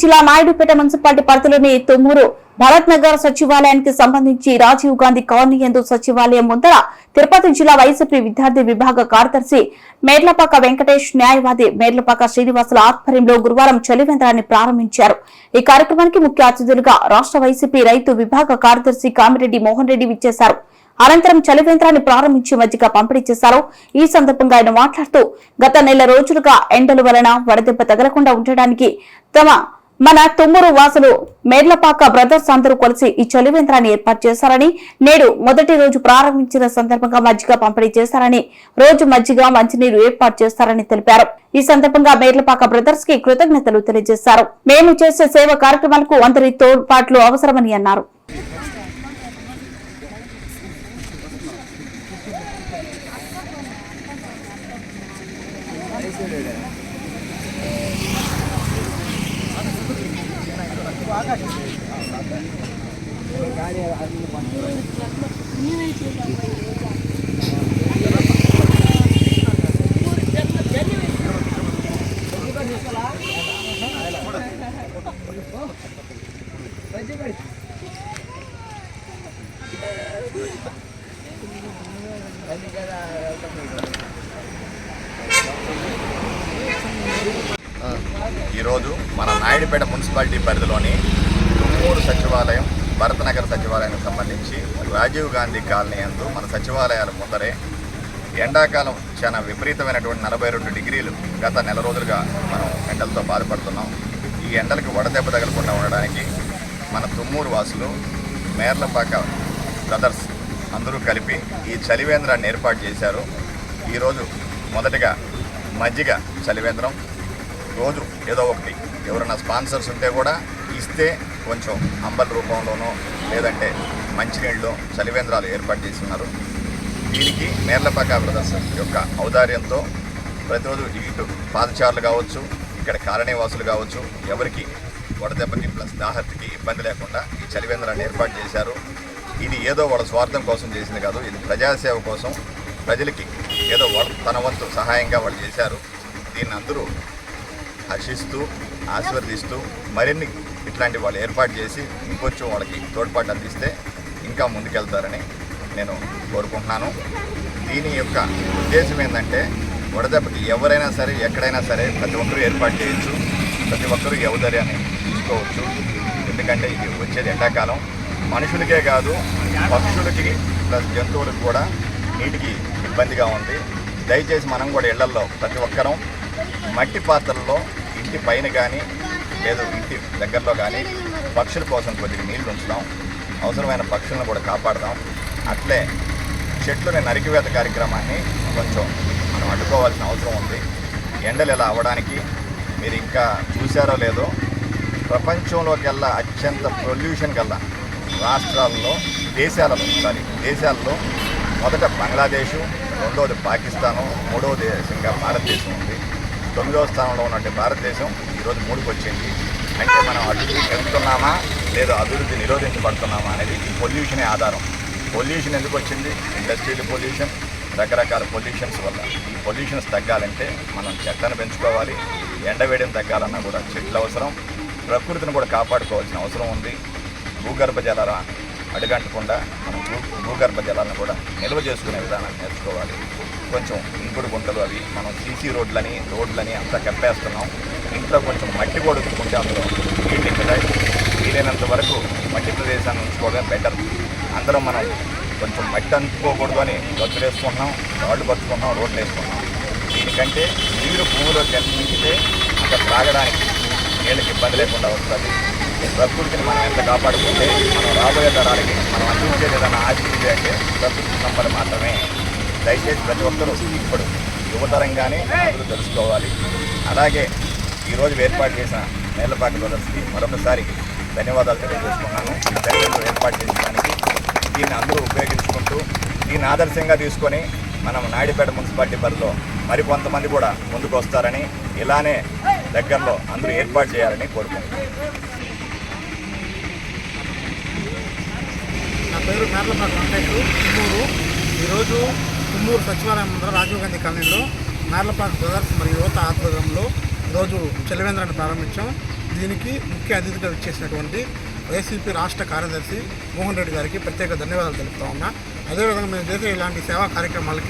జిల్లా నాయుడుపేట మున్సిపాలిటీ పరిధిలోని తుమ్మూరు భరత్ నగర్ సచివాలయానికి సంబంధించి రాజీవ్ గాంధీ కాలనీ యందు సచివాలయం ముందర తిరుపతి జిల్లా వైసీపీ విద్యార్థి విభాగ కార్యదర్శి మేర్లపాక వెంకటేష్, న్యాయవాది మేర్లపాక శ్రీనివాసుల ఆధ్వర్యంలో గురువారం చలివేంద్రాన్ని ప్రారంభించారు. ఈ కార్యక్రమానికి ముఖ్య అతిథులుగా రాష్ట్ర వైసీపీ రైతు విభాగ కార్యదర్శి కామిరెడ్డి మోహన్ రెడ్డి విచ్చేశారు. అనంతరం చలివేంద్రాన్ని ప్రారంభించి మజ్జిగ పంపిణీ చేశారు. ఈ సందర్భంగా ఆయన మాట్లాడుతూ గత నెల రోజులుగా ఎండల వలన వడదెబ్బ తగలకుండా ఉండడానికి మన తుమ్మూరు వాసులు మేర్లపాక బ్రదర్స్ అందరూ కలిసి ఈ చలివేంద్రాన్ని ఏర్పాటు చేశారని, నేడు మొదటి రోజు ప్రారంభించిన సందర్భంగా మజ్జిగ పంపిణీ చేశారని, రోజు మజ్జిగ మంచినీరు ఏర్పాటు చేస్తారని తెలిపారు. ఈ సందర్భంగా మేర్లపాక బ్రదర్స్ కి కృతజ్ఞతలు తెలియజేశారు. మేము చేసే సేవ కార్యక్రమాలకు అందరి తోడ్పాట్లు అవసరమని అన్నారు. ఈరోజు మన నాయుడుపేట మున్సిపాలిటీ పరిధిలోని తుమ్మూరు సచివాలయం, భరత్ నగర్ సచివాలయానికి సంబంధించి రాజీవ్ గాంధీ కాలనీ యందు మన సచివాలయాల ముందరే ఎండాకాలం చాలా విపరీతమైనటువంటి 42 డిగ్రీలు గత నెల రోజులుగా మనం ఎండలతో బాధపడుతున్నాం. ఈ ఎండలకు వడదెబ్బ తగలకుండా ఉండడానికి మన తుమ్మూరు వాసులు మేర్లపాక బ్రదర్స్ అందరూ కలిపి ఈ చలివేంద్రాన్ని ఏర్పాటు చేశారు. ఈరోజు మొదటిగా మజ్జిగ చలివేంద్రం, రోజు ఏదో ఒకటి ఎవరైనా స్పాన్సర్స్ ఉంటే కూడా ఇస్తే కొంచెం అంబల రూపంలోనో లేదంటే మంచినీళ్ళు చలివేంద్రాలు ఏర్పాటు చేస్తున్నారు. దీనికి మేర్లపాక బ్రదర్స్ యొక్క ఔదార్యంతో ప్రతిరోజు ఇటు పాదచారులు కావచ్చు, ఇక్కడ కాలనీవాసులు కావచ్చు, ఎవరికి వడదెబ్బకి ప్లస్ దాహత్కి ఇబ్బంది లేకుండా ఈ చలివేంద్రాన్ని ఏర్పాటు చేశారు. ఇది ఏదో వాళ్ళ స్వార్థం కోసం చేసింది కాదు, ఇది ప్రజాసేవ కోసం ప్రజలకి ఏదో తన వంతు సహాయంగా వాళ్ళు చేశారు. దీన్ని అందరూ హర్షిస్తూ ఆశీర్వదిస్తూ మరిన్ని ఇట్లాంటి వాళ్ళు ఏర్పాటు చేసి ఇంకొంచెం వాళ్ళకి తోడ్పాటు అందిస్తే ఇంకా ముందుకెళ్తారని నేను కోరుకుంటున్నాను. దీని యొక్క ఉద్దేశం ఏంటంటే వడదెబ్బకి ఎవరైనా సరే ఎక్కడైనా సరే ప్రతి ఒక్కరూ ఏర్పాటు చేయొచ్చు, ప్రతి ఒక్కరూ ఈ ఔదార్యాన్ని తీసుకోవచ్చు. ఎందుకంటే ఇది వచ్చేది ఎండాకాలం, మనుషులకే కాదు పక్షులకి ప్లస్ జంతువులకు కూడా నీటికి ఇబ్బందిగా ఉంది. దయచేసి మనం కూడా ఇళ్లల్లో ప్రతి ఒక్కరం మట్టి పాత్రల్లో ఇంటి పైన కానీ లేదు ఇంటి దగ్గరలో కానీ పక్షుల కోసం కొద్దిగా నీళ్లు ఉంచుదాం, అవసరమైన పక్షులను కూడా కాపాడదాం. అట్లే చెట్లని నరికివేత కార్యక్రమాన్ని కొంచెం మనం అడ్డుకోవాల్సిన అవసరం ఉంది. ఎండలు ఇలా అవ్వడానికి మీరు ఇంకా చూశారో లేదో, ప్రపంచంలోకెల్లా అత్యంత పొల్యూషన్ కల్లా రాష్ట్రాల్లో దేశాల్లో మొదట బంగ్లాదేశు, రెండవది పాకిస్తాను, మూడవ దేశంగా భారతదేశం ఉంది. 9వ స్థానంలో ఉన్నటువంటి భారతదేశం ఈరోజు 3కి వచ్చింది. అంటే మనం అభివృద్ధి చెందుతున్నామా లేదా అభివృద్ధి నిరోధించబడుతున్నామా అనేది ఈ పొల్యూషనే ఆధారం. పొల్యూషన్ ఎందుకు వచ్చింది? ఇండస్ట్రియల్ పొల్యూషన్, రకరకాల పొల్యూషన్స్ వల్ల. ఈ పొల్యూషన్స్ తగ్గాలంటే మనం చెట్లను పెంచుకోవాలి, ఎండవేడిని తగ్గాలన్నా కూడా చెట్లు అవసరం, ప్రకృతిని కూడా కాపాడుకోవాల్సిన అవసరం ఉంది. భూగర్భ జలాల అడుగంటకుండా మనం భూగర్భ జలాలను కూడా నిల్వ చేసుకునే విధానాన్ని నేర్చుకోవాలి. కొంచెం ఇంకుడు గుంటలు అవి మనం సీసీ రోడ్లని అంతా కప్పేస్తున్నాం. ఇంట్లో కొంచెం మట్టి కూడా ఉంచుకుంటే అందులో నీళ్ళు ఎక్కుతాయి. వీలైనంత వరకు మట్టి ప్రదేశాన్ని ఉంచుకోవడం బెటర్. అందరం మనం కొంచెం మట్టి అంటుకోకూడదు అని గొత్తులు వేసుకుంటున్నాం, రాళ్ళు పరుచుకుంటున్నాం, రోడ్లు వేసుకుంటున్నాం. దీనికంటే నీరు భూమిలోకి అందించితే అక్కడ త్రాగడానికి నీళ్ళకి ఇబ్బంది లేకుండా వస్తుంది. ప్రకృతిని మనం ఎంత కాపాడుకుంటే మనం రాబోయే తరాలకి మనం అందించేది ఏదైనా ఆశించేది అంటే ప్రకృతి సంపద మాత్రమే. దయచేసి ప్రతి ఒక్కరూ ఇప్పుడు యువతరంగానే అందరూ తెలుసుకోవాలి. అలాగే ఈరోజు ఏర్పాటు చేసిన మేర్లపాక బ్రదర్స్కి మరొకసారి ధన్యవాదాలు తెలియజేసుకున్నాను. ఈ ధైర్యంలో ఏర్పాటు చేసేదానికి దీన్ని అందరూ ఉపయోగించుకుంటూ దీన్ని ఆదర్శంగా తీసుకొని మనం నాయుడుపేట మున్సిపాలిటీ పరిధిలో మరికొంతమంది కూడా ముందుకు వస్తారని, ఇలానే దగ్గరలో అందరూ ఏర్పాటు చేయాలని కోరుకుంటున్నాను. నా పేరు మేర్లపాక వెంకటేష్, తుమ్మూరు. ఈరోజు తుమ్మూరు సచివాలయం ముందర రాజీవ్ గాంధీ కాలనీలో మేర్లపాక బ్రదర్స్ మరియు యువత ఆధ్వర్యంలో ఈరోజు చలివేంద్రాన్ని ప్రారంభించాం. దీనికి ముఖ్య అతిథిగా ఇచ్చేసినటువంటి వైసీపీ రాష్ట్ర కార్యదర్శి మోహన్ రెడ్డి గారికి ప్రత్యేక ధన్యవాదాలు తెలుపుతా ఉన్నా. అదేవిధంగా మేము చేసే ఇలాంటి సేవా కార్యక్రమాలకి